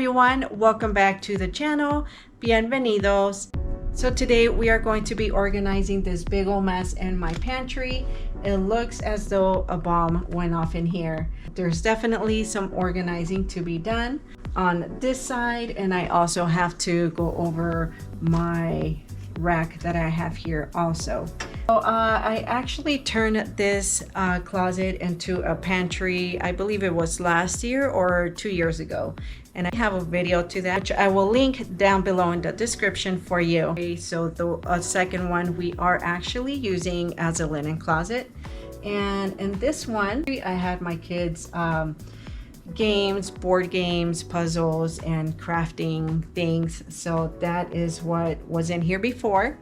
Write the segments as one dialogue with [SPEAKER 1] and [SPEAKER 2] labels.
[SPEAKER 1] everyone, welcome back to the channel. Bienvenidos. So today we are going to be organizing this big old mess in my pantry. It looks as though a bomb went off in here. There's definitely some organizing to be done on this side, and I also have to go over my rack that I have here also. So I actually turned this closet into a pantry. I believe it was last year or 2 years ago, and I have a video to that which I will link down below in the description for you. Okay, so the second one we are actually using as a linen closet, and in this one I had my kids games, board games, puzzles, and crafting things. So that is what was in here before.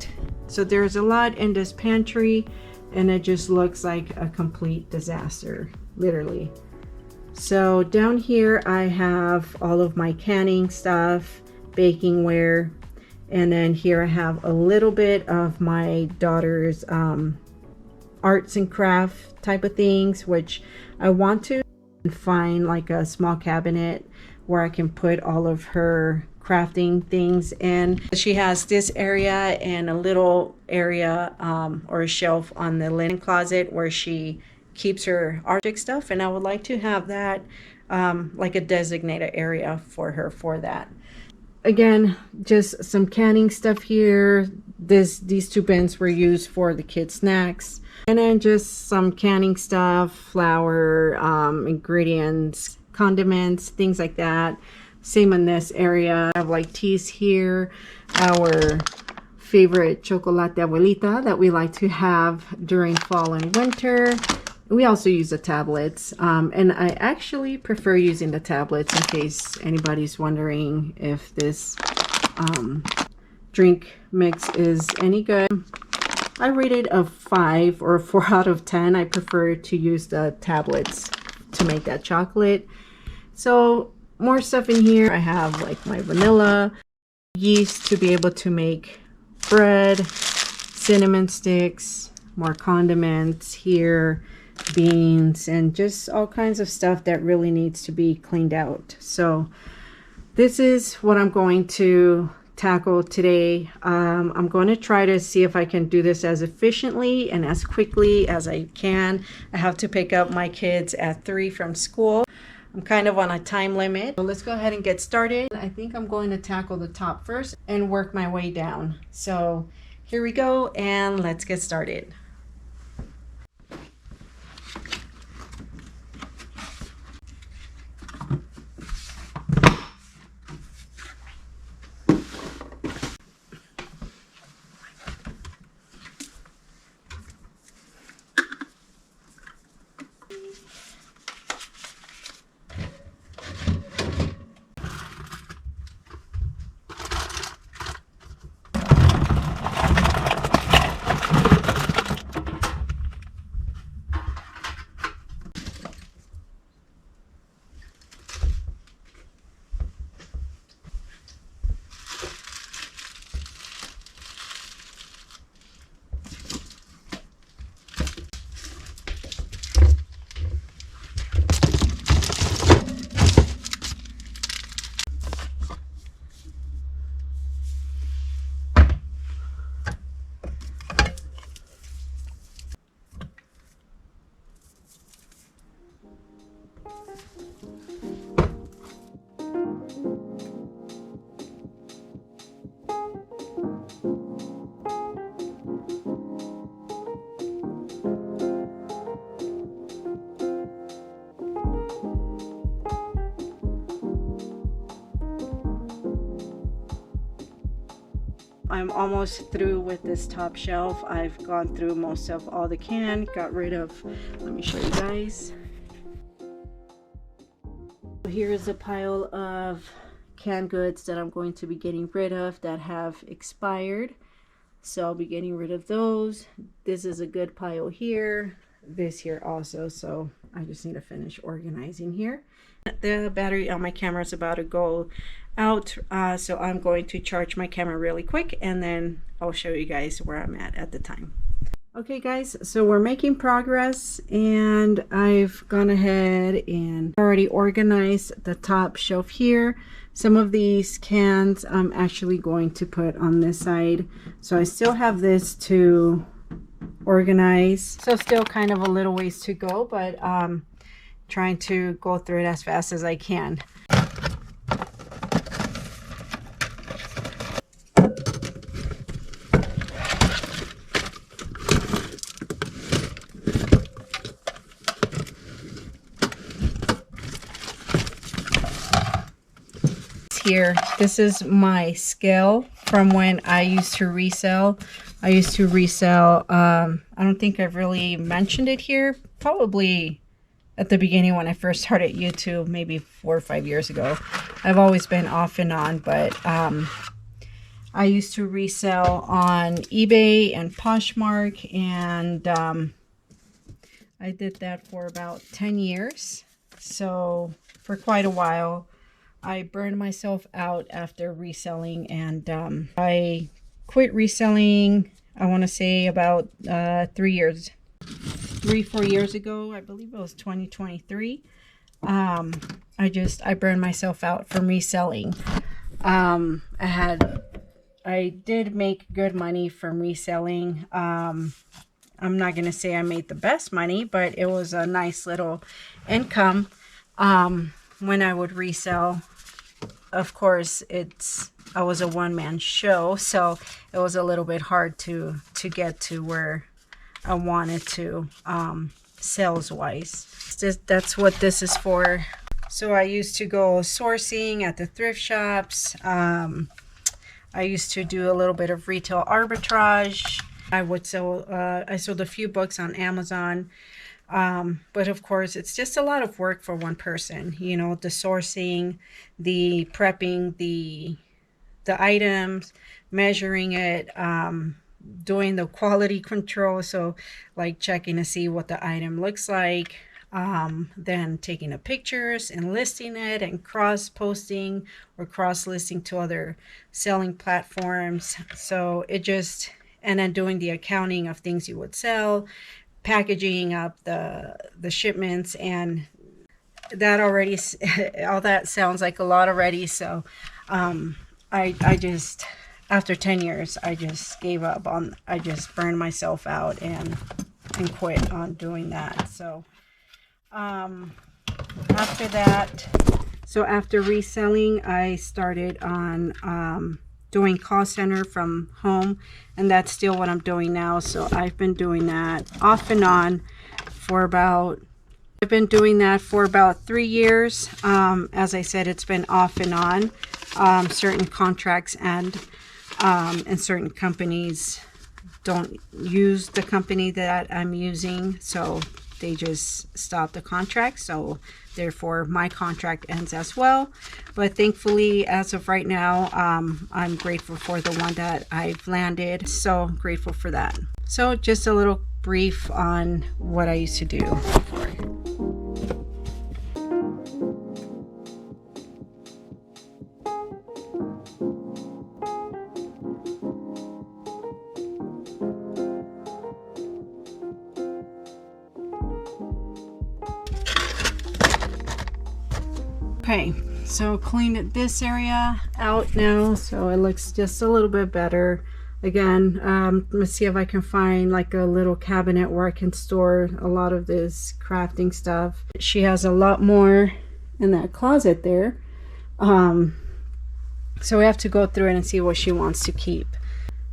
[SPEAKER 1] So there's a lot in this pantry, and it just looks like a complete disaster, literally. So down here I have all of my canning stuff, baking ware, and then here I have a little bit of my daughter's arts and craft type of things, which I want to find like a small cabinet where I can put all of her crafting things in. She has this area and a little area or a shelf on the linen closet where she keeps her artistic stuff, and I would like to have that like a designated area for her for that. Again, just some canning stuff here. These two bins were used for the kids' snacks. And then just some canning stuff, flour, ingredients, condiments, things like that. Same in this area. I have like teas here, our favorite chocolate abuelita that we like to have during fall and winter. We also use the tablets, and I actually prefer using the tablets in case anybody's wondering if this drink mix is any good. I rated a 5 or 4 out of 10. I prefer to use the tablets to make that chocolate. So more stuff in here. I have like my vanilla, yeast to be able to make bread, cinnamon sticks, more condiments here, beans, and just all kinds of stuff that really needs to be cleaned out. So this is what I'm going to tackle today. I'm going to try to see if I can do this as efficiently and as quickly as I can. I have to pick up my kids at 3 from school. I'm kind of on a time limit. So let's go ahead and get started. I think I'm going to tackle the top first and work my way down. So here we go, and let's get started. I'm almost through with this top shelf. I've gone through most of all the can, got rid of, let me show you guys. Here's a pile of canned goods that I'm going to be getting rid of that have expired. So I'll be getting rid of those. This is a good pile here, this here also. So I just need to finish organizing here. The battery on my camera is about to go out, so I'm going to charge my camera really quick, and then I'll show you guys where I'm at the time. Okay guys, so we're making progress and I've gone ahead and already organized the top shelf here. Some of these cans I'm actually going to put on this side. So I still have this to organize. So still kind of a little ways to go, but trying to go through it as fast as I can. Here, this is my scale from when I used to resell. I used to resell, I don't think I've really mentioned it here, probably at the beginning when I first started YouTube, maybe 4 or 5 years ago. I've always been off and on, but I used to resell on eBay and Poshmark, and I did that for about 10 years. So for quite a while. I burned myself out after reselling, and I quit reselling, I want to say about 4 years ago. I believe it was 2023. I burned myself out from reselling. I did make good money from reselling. I'm not going to say I made the best money, but it was a nice little income. When I would resell, of course, I was a one-man show, so it was a little bit hard to get to where I wanted to, sales-wise. That's what this is for. So I used to go sourcing at the thrift shops. I used to do a little bit of retail arbitrage. I sold a few books on Amazon. But of course, it's just a lot of work for one person, you know, the sourcing, the prepping, the items, measuring it, doing the quality control. So like checking to see what the item looks like, then taking the pictures and listing it and cross-posting or cross-listing to other selling platforms. So and then doing the accounting of things you would sell, packaging up the shipments, and that already all that sounds like a lot already. So I just, after 10 years, I just gave up on, I just burned myself out and quit on doing that. So after that, so after reselling, I started on doing call center from home, and that's still what I'm doing now. So I've been doing that off and on for about 3 years. As I said, it's been off and on. Certain contracts and certain companies don't use the company that I'm using, so they just stop the contract. So therefore my contract ends as well. But thankfully, as of right now, I'm grateful for the one that I've landed. So grateful for that. So just a little brief on what I used to do before. Okay, so cleaned this area out now, so it looks just a little bit better. Again, let's see if I can find like a little cabinet where I can store a lot of this crafting stuff. She has a lot more in that closet there. So we have to go through it and see what she wants to keep.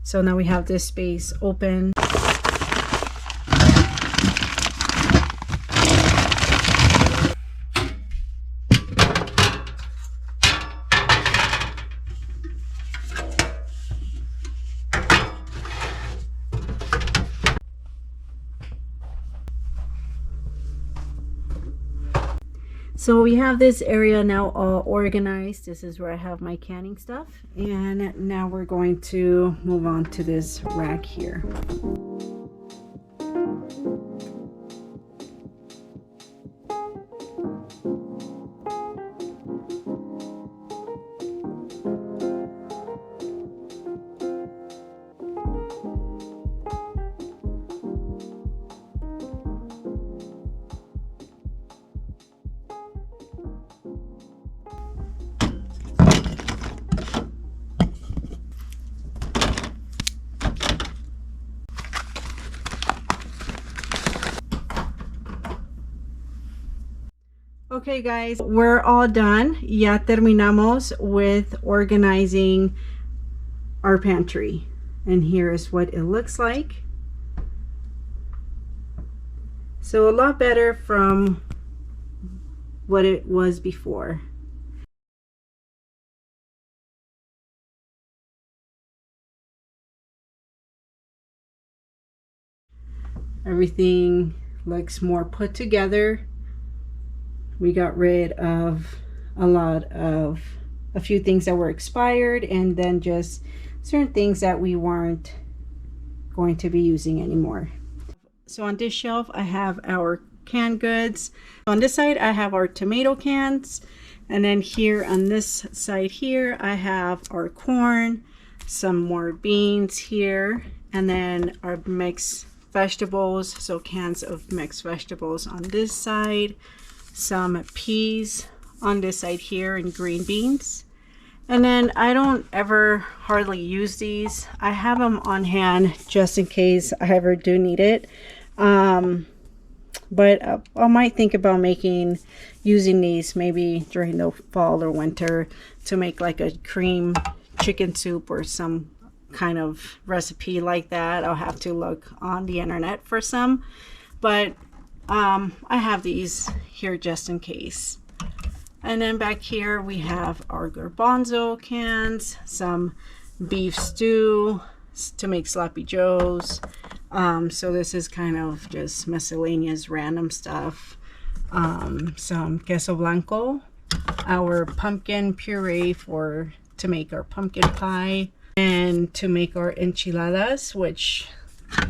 [SPEAKER 1] So now we have this space open. So we have this area now all organized. This is where I have my canning stuff. And now we're going to move on to this rack here. Okay guys, we're all done. Ya terminamos with organizing our pantry. And here is what it looks like. So a lot better from what it was before. Everything looks more put together. We got rid of a few things that were expired, and then just certain things that we weren't going to be using anymore. So on this shelf I have our canned goods. On this side I have our tomato cans, and then here on this side here I have our corn, some more beans here, and then our mixed vegetables, so cans of mixed vegetables on this side, some peas on this side here, and green beans. And then I don't ever hardly use these. I have them on hand just in case I ever do need it. But I might think about using these maybe during the fall or winter to make like a cream chicken soup or some kind of recipe like that. I'll have to look on the internet for some, but I have these here just in case. And then back here we have our garbanzo cans, some beef stew to make sloppy joes. So this is kind of just miscellaneous random stuff. Some queso blanco, our pumpkin puree to make our pumpkin pie, and to make our enchiladas, which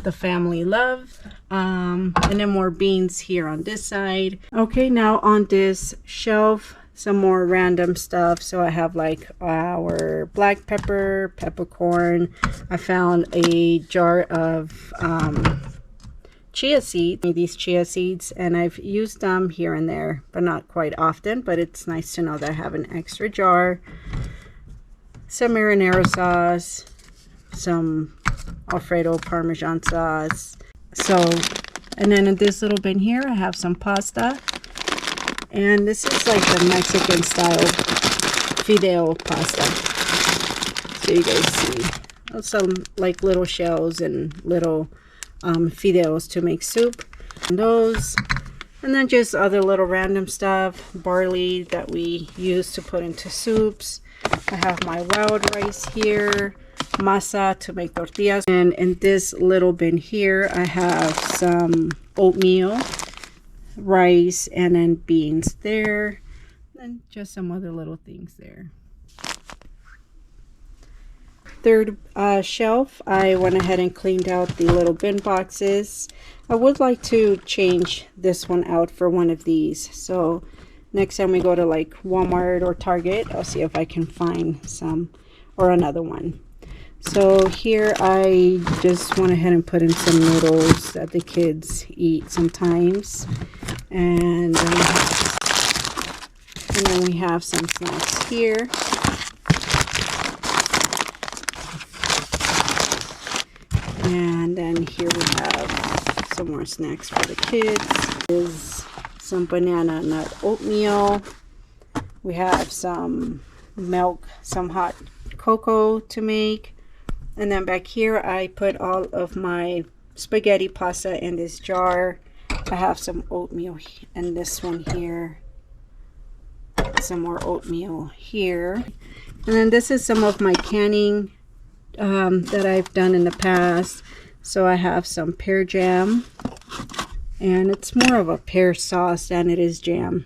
[SPEAKER 1] the family love. And then more beans here on this side. Okay, now on this shelf, some more random stuff. So I have like our black pepper, peppercorn. I found a jar of chia seeds, these chia seeds, and I've used them here and there, but not quite often. But it's nice to know that I have an extra jar. Some marinara sauce, some Alfredo Parmesan sauce. So, and then in this little bin here I have some pasta, and this is like the Mexican style fideo pasta. So you guys see some like little shells and little fideos to make soup, and those, and then just other little random stuff, barley that we use to put into soups. I have my wild rice here, masa to make tortillas, and in this little bin here I have some oatmeal, rice, and then beans there, and just some other little things there. Third shelf, I went ahead and cleaned out the little bin boxes. I would like to change this one out for one of these, so next time we go to like Walmart or Target, I'll see if I can find some or another one. So here I just went ahead and put in some noodles that the kids eat sometimes, and then we have some snacks here. And then here we have some more snacks for the kids. Is some banana nut oatmeal. We have some milk, some hot cocoa to make. And then back here I put all of my spaghetti pasta in this jar. I have some oatmeal in this one here. Some more oatmeal here. And then this is some of my canning that I've done in the past. So I have some pear jam, and it's more of a pear sauce than it is jam,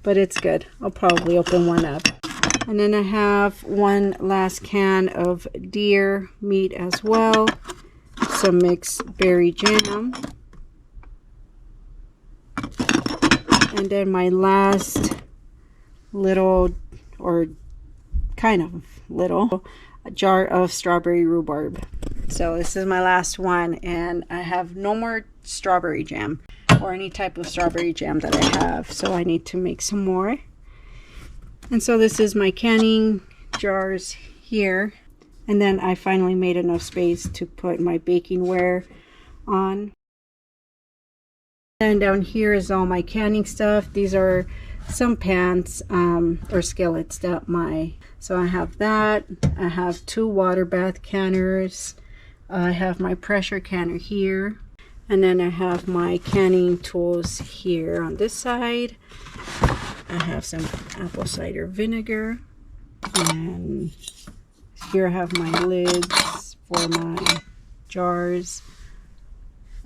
[SPEAKER 1] but it's good. I'll probably open one up. And then I have one last can of deer meat as well, some mixed berry jam, and then my last little, or kind of little, jar of strawberry rhubarb. So this is my last one, and I have no more strawberry jam or any type of strawberry jam that I have, so I need to make some more. And so this is my canning jars here, and then I finally made enough space to put my baking ware on. And down here is all my canning stuff. These are some pans or skillets that so I have that. I have 2 water bath canners. I have my pressure canner here, and then I have my canning tools here on this side. I have some apple cider vinegar, and here I have my lids for my jars.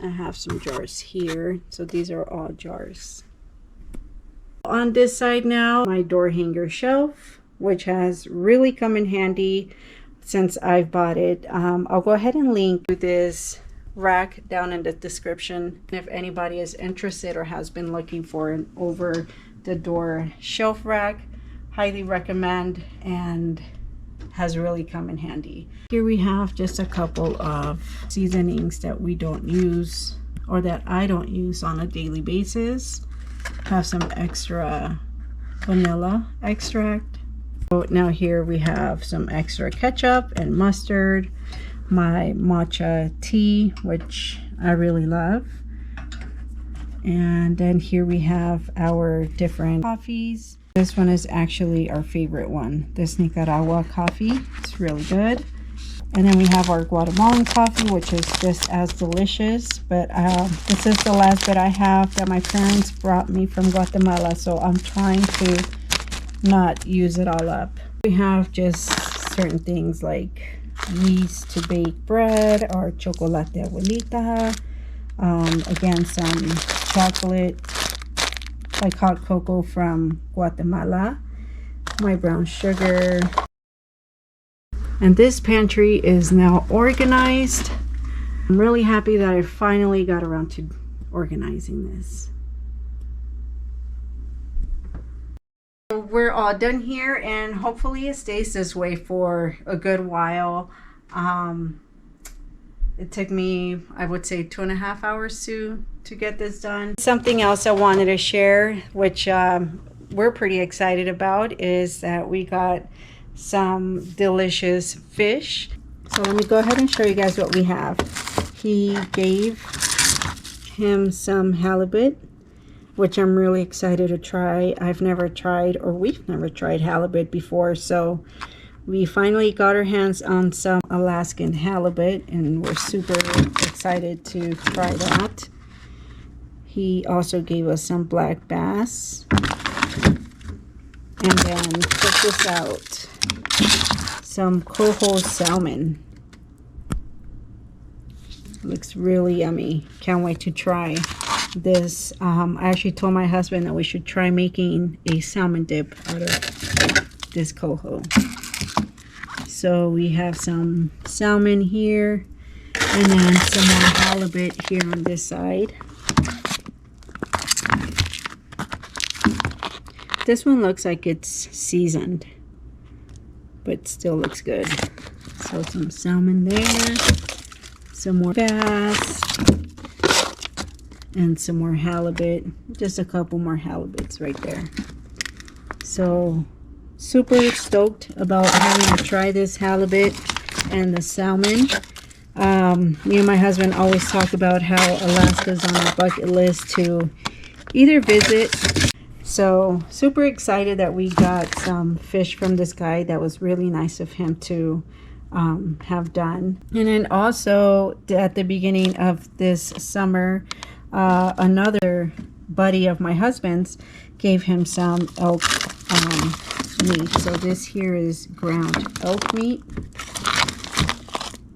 [SPEAKER 1] I have some jars here, so these are all jars. On this side now, my door hanger shelf, which has really come in handy since I've bought it. I'll go ahead and link to this rack down in the description if anybody is interested or has been looking for an over the door shelf rack. Highly recommend, and has really come in handy. Here we have just a couple of seasonings that we don't use, or that I don't use on a daily basis. Have some extra vanilla extract. So now here we have some extra ketchup and mustard, my matcha tea, which I really love. And then here we have our different coffees. This one is actually our favorite one, this Nicaragua coffee. It's really good. And then we have our Guatemalan coffee, which is just as delicious. But this is the last bit I have that my parents brought me from Guatemala, so I'm trying to not use it all up. We have just certain things like yeast to bake bread, or chocolate abuelita. Again, some chocolate, like hot cocoa from Guatemala, my brown sugar. And this pantry is now organized. I'm really happy that I finally got around to organizing this. So we're all done here, and hopefully it stays this way for a good while. It took me, I would say, 2.5 hours to get this done. Something else I wanted to share, which we're pretty excited about, is that we got some delicious fish. So let me go ahead and show you guys what we have. He gave him some halibut, which I'm really excited to try. I've never tried, or we've never tried halibut before, so we finally got our hands on some Alaskan halibut, and we're super excited to try that. He also gave us some black bass. And then check this out, some coho salmon. Looks really yummy. Can't wait to try this. I actually told my husband that we should try making a salmon dip out of this coho. So we have some salmon here, and then some more halibut here on this side. This one looks like it's seasoned, but still looks good. So some salmon there, some more bass, and some more halibut. Just a couple more halibuts right there. So super stoked about having to try this halibut and the salmon. Me and my husband always talk about how Alaska's on our bucket list to either visit. So super excited that we got some fish from this guy. That was really nice of him to have done. And then also at the beginning of this summer, another buddy of my husband's gave him some elk meat. So this here is ground elk meat.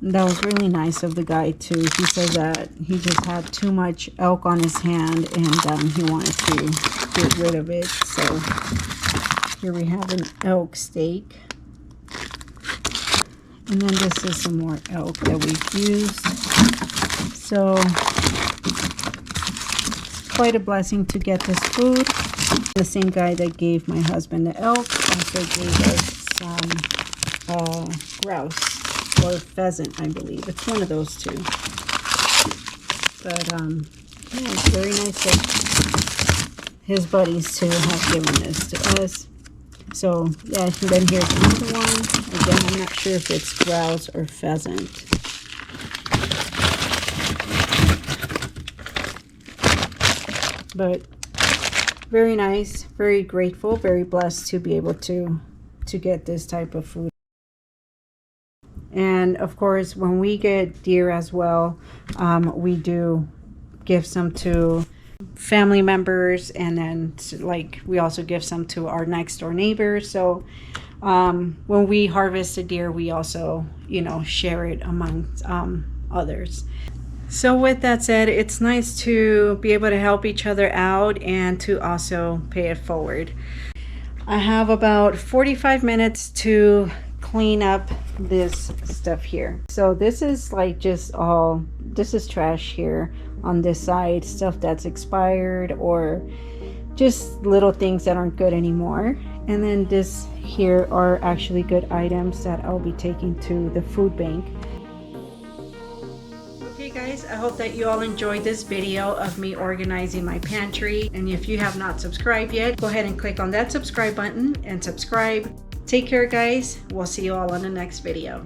[SPEAKER 1] That was really nice of the guy too. He said that he just had too much elk on his hand, and he wanted to get rid of it. So here we have an elk steak, and then this is some more elk that we've used. So it's quite a blessing to get this food. The same guy that gave my husband the elk also gave us some grouse or pheasant, I believe. It's one of those two. But yeah, it's very nice of his buddies to have given this to us. So yeah, and then here's another one. Again, I'm not sure if it's grouse or pheasant. But very nice, very grateful, very blessed to be able to get this type of food. And of course, when we get deer as well, we do give some to family members, and then like we also give some to our next door neighbors. So when we harvest a deer, we also, you know, share it among others. So with that said, it's nice to be able to help each other out and to also pay it forward. I have about 45 minutes to clean up this stuff here. So this is like just all, this is trash here on this side, stuff that's expired or just little things that aren't good anymore. And then this here are actually good items that I'll be taking to the food bank. Okay guys, I hope that you all enjoyed this video of me organizing my pantry. And if you have not subscribed yet, go ahead and click on that subscribe button and subscribe. Take care guys. We'll see you all on the next video.